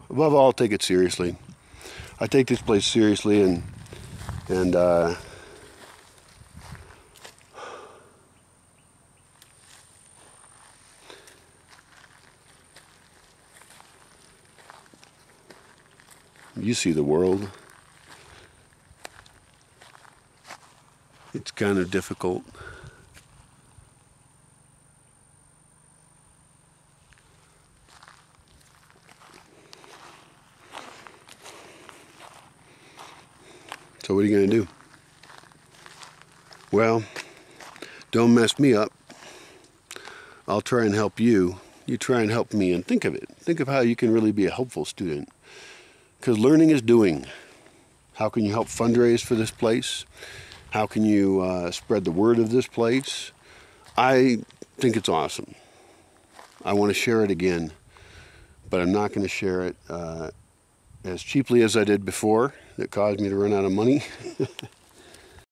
Above all, take it seriously. I take this place seriously, and you see the world. It's kind of difficult. So what are you going to do? Well, don't mess me up. I'll try and help you. You try and help me, and think of it. Think of how you can really be a helpful student. Because learning is doing. How can you help fundraise for this place? How can you spread the word of this place? I think it's awesome. I want to share it again, but I'm not going to share it as cheaply as I did before. That caused me to run out of money.